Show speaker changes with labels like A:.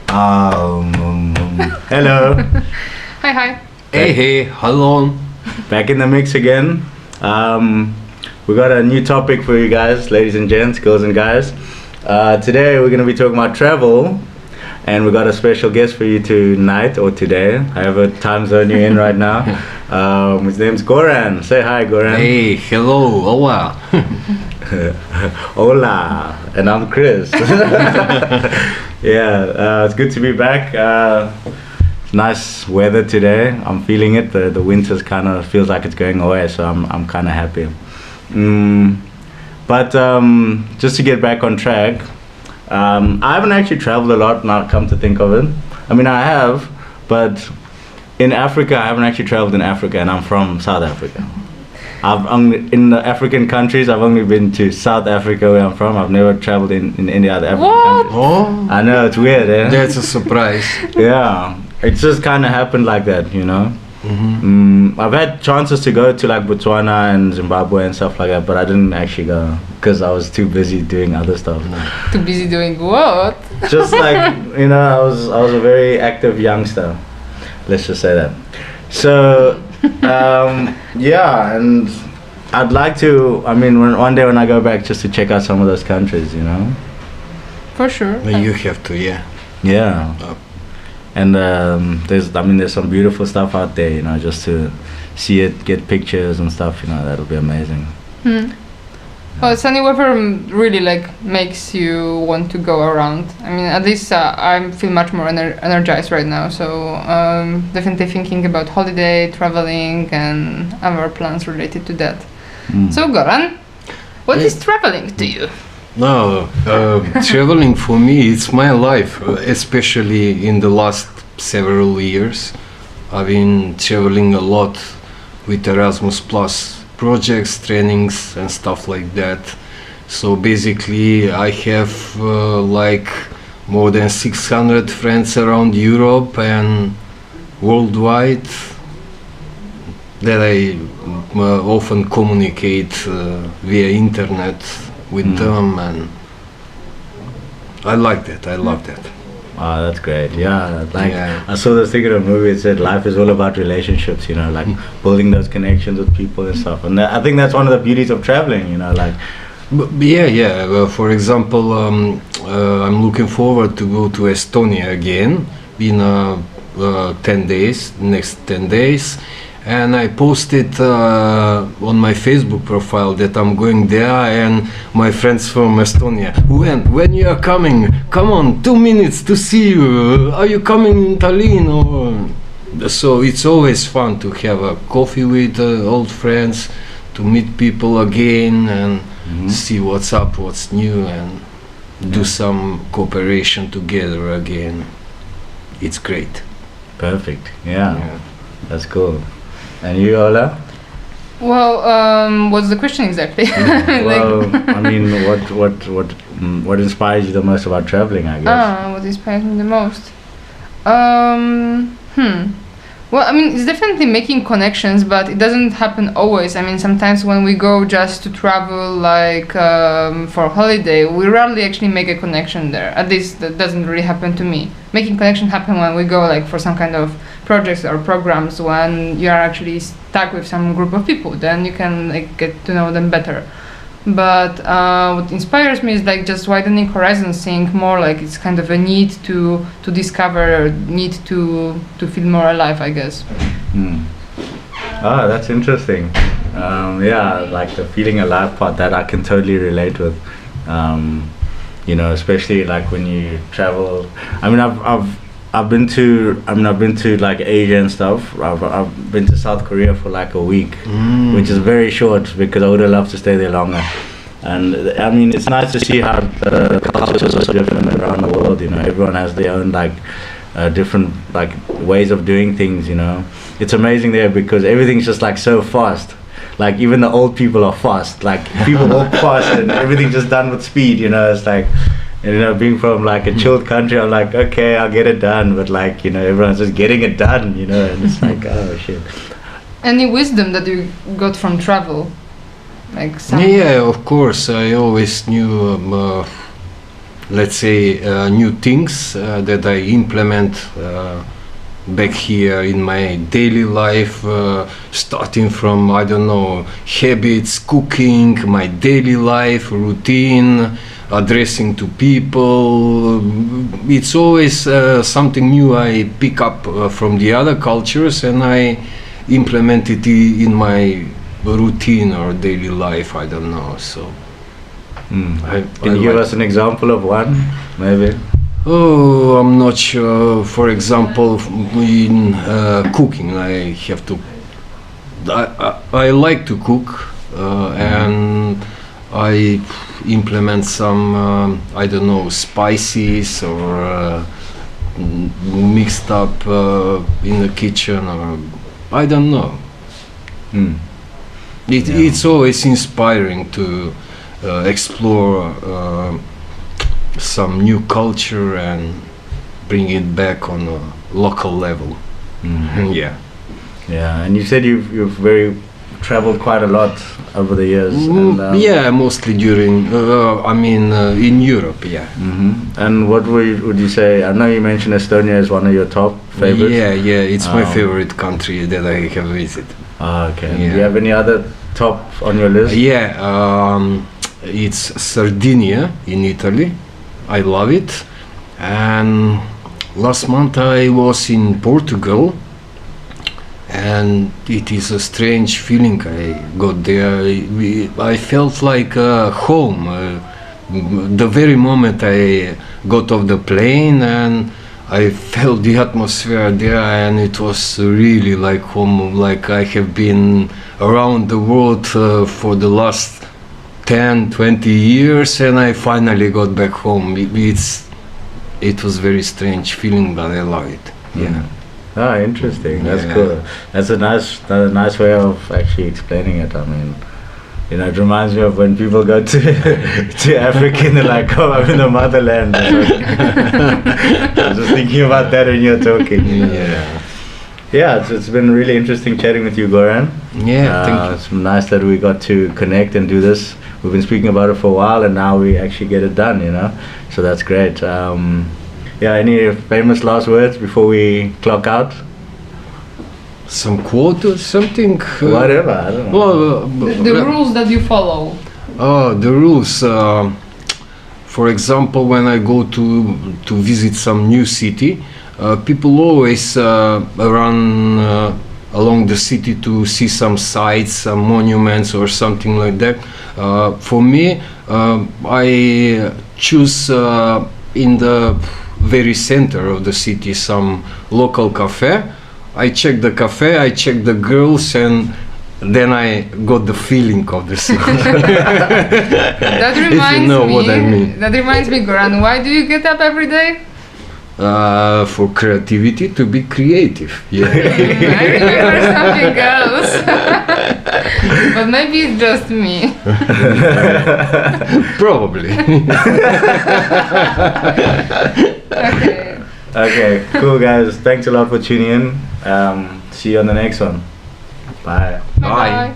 A: Hello.
B: Hi.
C: Hey, hello.
A: Back in the mix again. We got a new topic for you guys, ladies and gents, girls and guys. Today we're going to be talking about travel, and we got a special guest for you tonight or today, however time zone you're in right now. His name's Goran. Say hi, Goran.
C: Hey, hello, hola.
A: Hola, and I'm Chris. Yeah, it's good to be back. Nice weather today. I'm feeling it. The winter's kind of feels like it's going away, so I'm kind of happy. But just to get back on track, I haven't actually traveled a lot. Now, come to think of it, I mean I have, but in Africa I haven't actually traveled in Africa, and I'm from South Africa. In the African countries, I've only been to South Africa, where I'm from. I've never traveled in any other African countries.
C: Oh,
A: I know, it's weird, eh?
C: that's a surprise.
A: Yeah, it just kind of happened like that, you know. I've had chances to go to like Botswana and Zimbabwe and stuff like that, but I didn't actually go because I was too busy doing other stuff.
B: Too busy doing what?
A: Just like, you know, I was a very active youngster. Let's just say that. So, yeah, and I'd like to. I mean, one day when I go back, just to check out some of those countries, you know.
B: For sure.
C: You have to, yeah.
A: Yeah. And there's some beautiful stuff out there, you know, just to see it, get pictures and stuff, you know, that'll be amazing.
B: Well, sunny weather really makes you want to go around. I mean, at least I feel much more energized right now. So definitely thinking about holiday, traveling, and other plans related to that. So Goran, what is traveling to you?
C: No, traveling for me, it's my life, especially in the last several years. I've been traveling a lot with Erasmus Plus projects, trainings and stuff like that. So basically I have more than 600 friends around Europe and worldwide that I often communicate via internet with them, and I like that. I love that.
A: Oh, that's great. Yeah,
C: Yeah.
A: I saw this thing in a movie. It said life is all about relationships, you know, like building those connections with people and stuff. And I think that's one of the beauties of traveling, you know, like.
C: Yeah. For example, I'm looking forward to go to Estonia again in 10 days, next 10 days. And I posted on my Facebook profile that I'm going there, and my friends from Estonia, when you are coming, come on, 2 minutes to see you, are you coming in Tallinn? So it's always fun to have a coffee with old friends, to meet people again and see what's up, what's new, and do some cooperation together again. It's great.
A: Perfect. Yeah. That's cool. And you, Ola?
B: Well, what's the question exactly?
A: Well, I mean, what inspires you the most about traveling, I guess?
B: What inspires me the most? Well, I mean, it's definitely making connections, but it doesn't happen always. I mean, sometimes when we go just to travel, for a holiday, we rarely actually make a connection there. At least that doesn't really happen to me. Making connection happen when we go for some kind of projects or programs, when you are actually stuck with some group of people. Then you can get to know them better. But what inspires me is just widening horizons, seeing more. It's kind of a need to discover, need to feel more alive, I guess.
A: That's interesting. Yeah, like the feeling alive part, that I can totally relate with. You know, especially when you travel. I mean, I've been to Asia and stuff. I've been to South Korea for a week, which is very short because I would have loved to stay there longer. And I mean, it's nice to see how the cultures are so different around the world. You know, everyone has their own different ways of doing things. You know, it's amazing there because everything's just so fast. Even the old people are fast. People walk fast and everything's just done with speed. You know, it's you know, being from a chilled country, I'm okay, I'll get it done, but you know, everyone's just getting it done, you know, and it's oh shit.
B: Any wisdom that you got from travel?
C: Yeah, of course. I always knew let's say, new things that I implement back here in my daily life, starting from, I don't know, habits, cooking, my daily life routine, addressing to people. It's always something new I pick up from the other cultures, and I implement it in my routine or daily life. I don't know. So
A: Can you give us an example of one, maybe?
C: Oh, I'm not sure. For example, in cooking, I have to. I like to cook, and I implement some, I don't know, spices or mixed up in the kitchen, or I don't know. It's always inspiring to explore some new culture and bring it back on a local level. Yeah.
A: Yeah, and you said you've traveled quite a lot over the years. And,
C: yeah, mostly during, in Europe, yeah.
A: And what would you say? I know you mentioned Estonia as one of your top favorites.
C: Yeah, it's my favorite country that I have visited.
A: Okay. Yeah. Do you have any other top on your list?
C: Yeah, it's Sardinia in Italy. I love it. And last month I was in Portugal, and it is a strange feeling I got there. I felt like home. The very moment I got off the plane, and I felt the atmosphere there, and it was really like home, like I have been around the world for the last 10, 20 years, and I finally got back home. It was very strange feeling, but I love it. Yeah.
A: Ah, interesting. That's cool. That's a nice way of actually explaining it. I mean, it reminds me of when people go to Africa and they're like, "Oh, I'm in the motherland." I was just thinking about that when you're talking. Yeah, it's been really interesting chatting with you, Goran.
C: Yeah, thank you.
A: It's nice that we got to connect and do this. We've been speaking about it for a while, and now we actually get it done, so that's great. Any famous last words before we clock out?
C: Some quote or something?
A: Whatever, I don't know.
B: The rules that you follow.
C: Oh, the rules. For example, when I go to visit some new city, people always run along the city to see some sites, some monuments or something like that. For me, I choose in the very center of the city some local cafe. I check the cafe, I check the girls, and then I got the feeling of the city.
B: That reminds
C: if you know
B: me,
C: what I mean.
B: That reminds me, Goran, why do you get up every day?
C: For creativity, to be creative. Yeah.
B: I remember something else. But maybe it's just me.
C: Probably.
A: Okay, cool guys. Thanks a lot for tuning in. See you on the next one. Bye.
B: Bye.